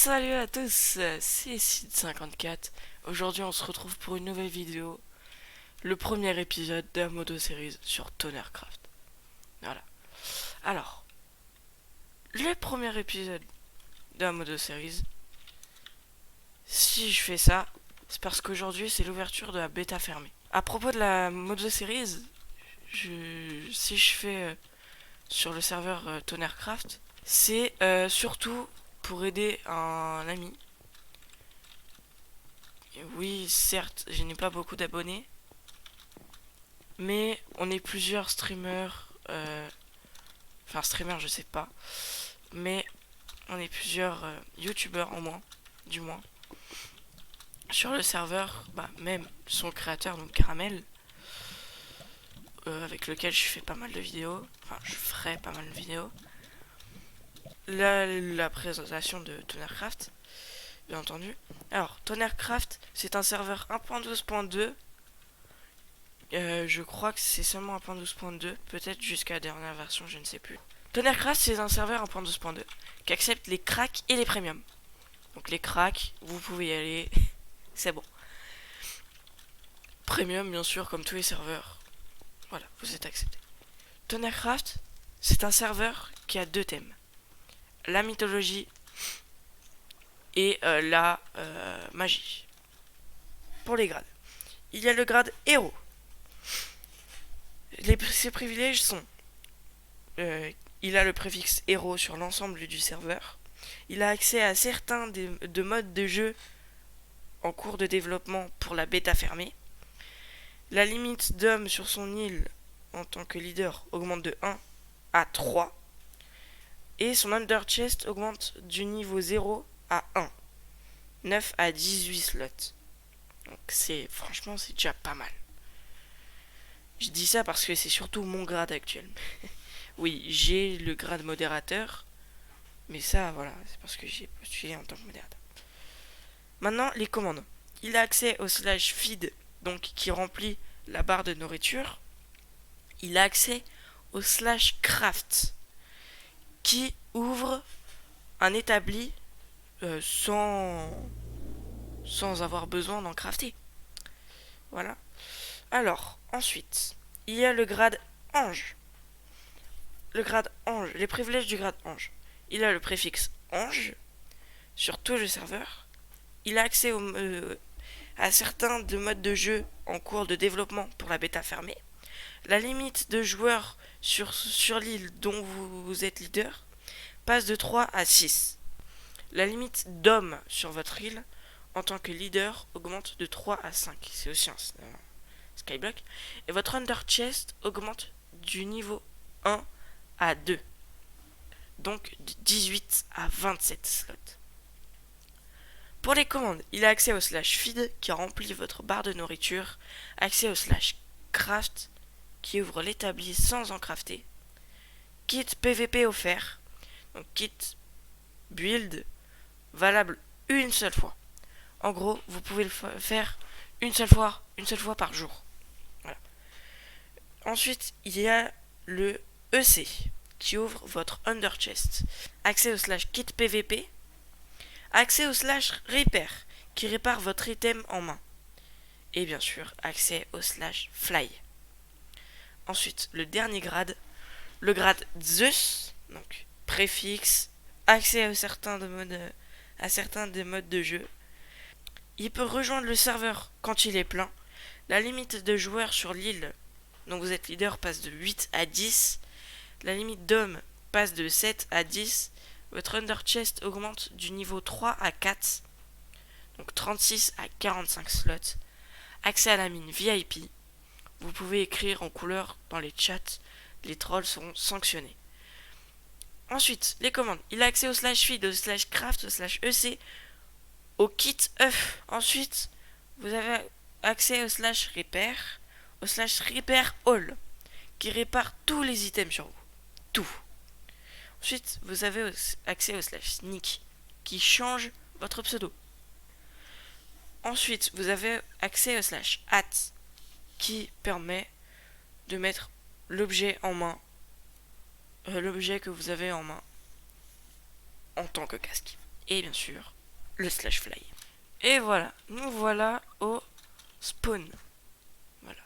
Salut à tous, c'est Sid54. Aujourd'hui on se retrouve pour une nouvelle vidéo, le premier épisode de la Modo Series sur Tonercraft. Voilà. Alors, le premier épisode de la Modo Series, si je fais ça, c'est parce qu'aujourd'hui c'est l'ouverture de la bêta fermée. À propos de la Modo Series, si je fais sur le serveur Tonercraft, c'est surtout pour aider un ami. Oui, certes, je n'ai pas beaucoup d'abonnés, mais on est plusieurs streamers, enfin streamers je sais pas, mais on est plusieurs youtubeurs en moins, du moins, sur le serveur, même son créateur, donc Caramel, avec lequel je fais pas mal de vidéos, enfin je ferai pas mal de vidéos. La présentation de Tonercraft, bien entendu. Alors, Tonercraft, c'est un serveur 1.12.2. Je crois que c'est seulement 1.12.2, peut-être jusqu'à la dernière version, je ne sais plus. Tonercraft, c'est un serveur 1.12.2 qui accepte les cracks et les premiums. Donc les cracks, vous pouvez y aller, c'est bon. Premium, bien sûr, comme tous les serveurs. Voilà, vous êtes accepté. Tonercraft, c'est un serveur qui a deux thèmes. La mythologie et la magie. Pour les grades, il y a le grade héros. Ses privilèges sont il a le préfixe héros sur l'ensemble du serveur. Il a accès à certains de modes de jeu en cours de développement pour la bêta fermée. La limite d'hommes sur son île en tant que leader augmente de 1 à 3. Et son under chest augmente du niveau 0 à 1. 9 à 18 slots. Donc franchement c'est déjà pas mal. Je dis ça parce que c'est surtout mon grade actuel. Oui, j'ai le grade modérateur, mais ça, voilà, c'est parce que j'ai postulé en tant que modérateur. Maintenant, les commandes. Il a accès au slash feed, donc qui remplit la barre de nourriture. Il a accès au slash craft, qui ouvre un établi sans avoir besoin d'en crafter. Voilà. Alors, ensuite, il y a le grade ange. Le grade ange, les privilèges du grade ange. Il a le préfixe ange sur tout le serveur. Il a accès à certains de modes de jeu en cours de développement pour la bêta fermée. La limite de joueurs sur l'île dont vous êtes leader passe de 3 à 6. La limite d'hommes sur votre île en tant que leader augmente de 3 à 5. C'est aussi un skyblock. Et votre under chest augmente du niveau 1 à 2. Donc de 18 à 27 slots. Pour les commandes, il a accès au slash feed qui remplit votre barre de nourriture, accès au slash craft qui ouvre l'établi sans en crafter, kit PVP offert, donc kit build valable une seule fois. En gros, vous pouvez le faire une seule fois par jour. Voilà. Ensuite, il y a le EC qui ouvre votre under chest, accès au slash kit PVP, accès au slash repair qui répare votre item en main. Et bien sûr, accès au slash fly. Ensuite, le dernier grade, le grade Zeus, donc préfixe, accès à certains des modes de jeu. Il peut rejoindre le serveur quand il est plein. La limite de joueurs sur l'île dont vous êtes leader passe de 8 à 10. La limite d'hommes passe de 7 à 10. Votre under chest augmente du niveau 3 à 4. Donc 36 à 45 slots. Accès à la mine VIP. Vous pouvez écrire en couleur dans les chats. Les trolls seront sanctionnés. Ensuite, les commandes. Il a accès au slash feed, au slash craft, au slash EC, au kit œuf. Ensuite, vous avez accès au slash repair all, qui répare tous les items sur vous. Tout. Ensuite, vous avez accès au slash sneak, qui change votre pseudo. Ensuite, vous avez accès au slash hat, qui permet de mettre l'objet en main, l'objet que vous avez en main en tant que casque. Et bien sûr, le slash fly. Et voilà, nous voilà au spawn. Voilà.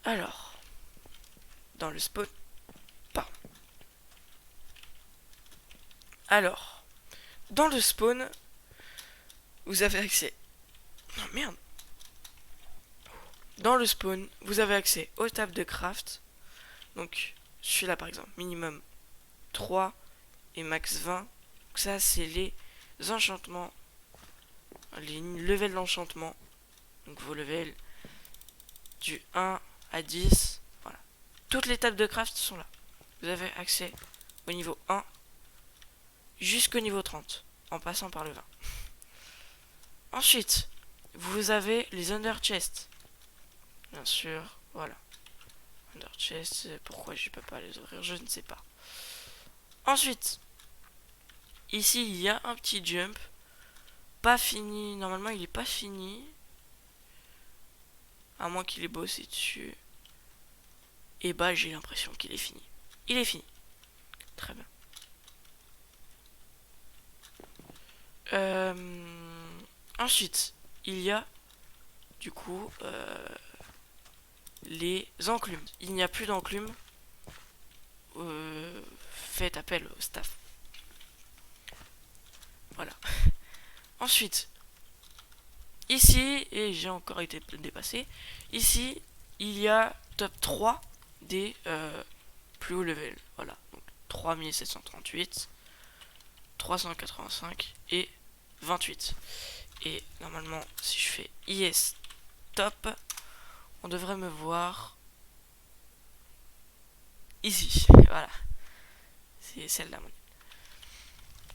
Alors, dans le spawn. Pardon. Alors, dans le spawn, vous avez accès. Non, merde. Dans le spawn, vous avez accès aux tables de craft. Donc, celui-là par exemple, minimum 3 et max 20. Donc ça, c'est les enchantements, les levels d'enchantement. Donc vos levels du 1 à 10. Voilà. Toutes les tables de craft sont là. Vous avez accès au niveau 1 jusqu'au niveau 30, en passant par le 20. Ensuite, vous avez les under chests. Bien sûr, voilà. Under chests, pourquoi je peux pas les ouvrir, je ne sais pas. Ensuite, ici il y a un petit jump. Pas fini, normalement il est pas fini. À moins qu'il ait bossé dessus. Et bah j'ai l'impression qu'il est fini. Il est fini. Très bien. Ensuite, il y a du coup les enclumes. Il n'y a plus d'enclumes. Faites appel au staff. Voilà. Ensuite, ici, et j'ai encore été dépassé, ici, il y a top 3 des plus hauts levels. Voilà. Donc 3738, 385 et 28. Et normalement, si je fais IS top, on devrait me voir ici. Voilà. C'est celle-là.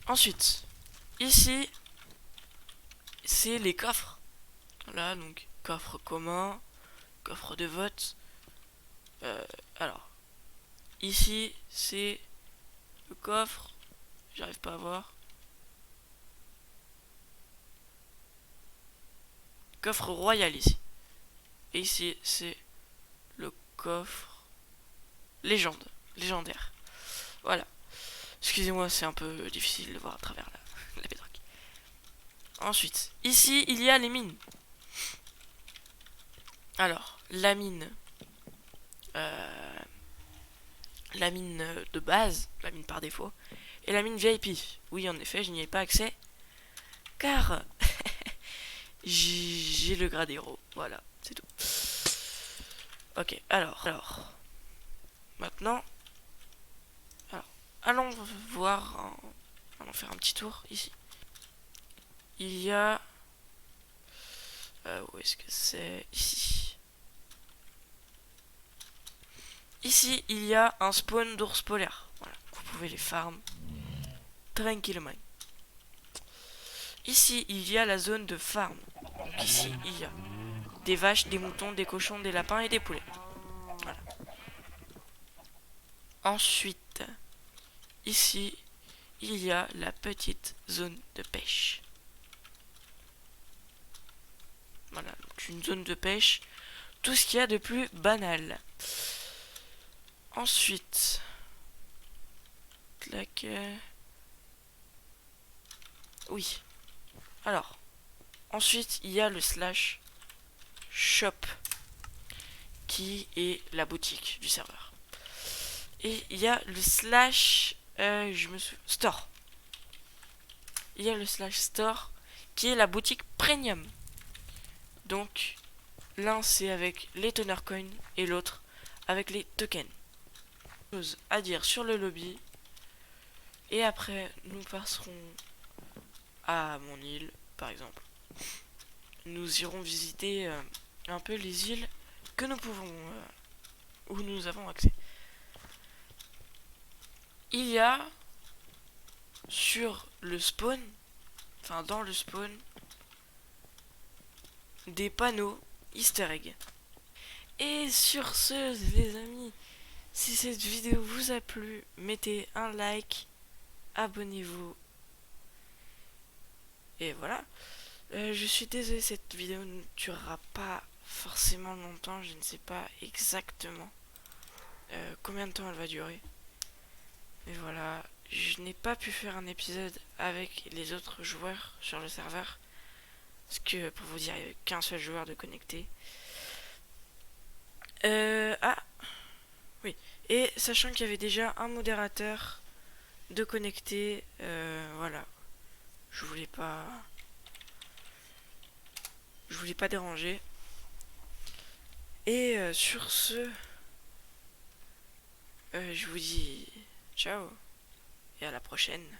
Ensuite, ici, c'est les coffres. Voilà, donc coffre commun, coffre de vote. Alors, ici, c'est le coffre. J'arrive pas à voir. Coffre royal ici. Et ici, c'est le coffre légendaire. Voilà. Excusez-moi, c'est un peu difficile de voir à travers la bedrock. Ensuite, ici, il y a les mines. Alors, la mine de base, la mine par défaut, et la mine VIP. Oui, en effet, je n'y ai pas accès, car j'ai le grade héros. Voilà, c'est tout. Ok, alors, maintenant, allons voir, allons faire un petit tour ici. Il y a, où est-ce que c'est? Ici. Ici, il y a un spawn d'ours polaire. Voilà, vous pouvez les farm tranquillement. Ici, il y a la zone de farm. Donc ici, il y a des vaches, des moutons, des cochons, des lapins et des poulets. Voilà. Ensuite, ici, il y a la petite zone de pêche. Voilà, donc une zone de pêche. Tout ce qu'il y a de plus banal. Ensuite, clac. Oui. Alors, ensuite, il y a le slash shop qui est la boutique du serveur. Et il y a le slash store. Il y a le slash store qui est la boutique premium. Donc, l'un c'est avec les toner coins et l'autre avec les tokens. Chose à dire sur le lobby. Et après, nous passerons à mon île, par exemple. Nous irons visiter un peu les îles que nous pouvons, où nous avons accès. Il y a sur le spawn, enfin dans le spawn, des panneaux easter egg. Et sur ce, les amis, si cette vidéo vous a plu, mettez un like, abonnez-vous. Et voilà. Je suis désolé, cette vidéo ne durera pas forcément longtemps. Je ne sais pas exactement combien de temps elle va durer. Et voilà. je n'ai pas pu faire un épisode avec les autres joueurs sur le serveur. Parce que, pour vous dire, il n'y avait qu'un seul joueur de connecté. Ah, oui. Et sachant qu'il y avait déjà un modérateur de connecté, voilà. Je voulais pas... Je voulais pas déranger. Et sur ce, je vous dis ciao et à la prochaine.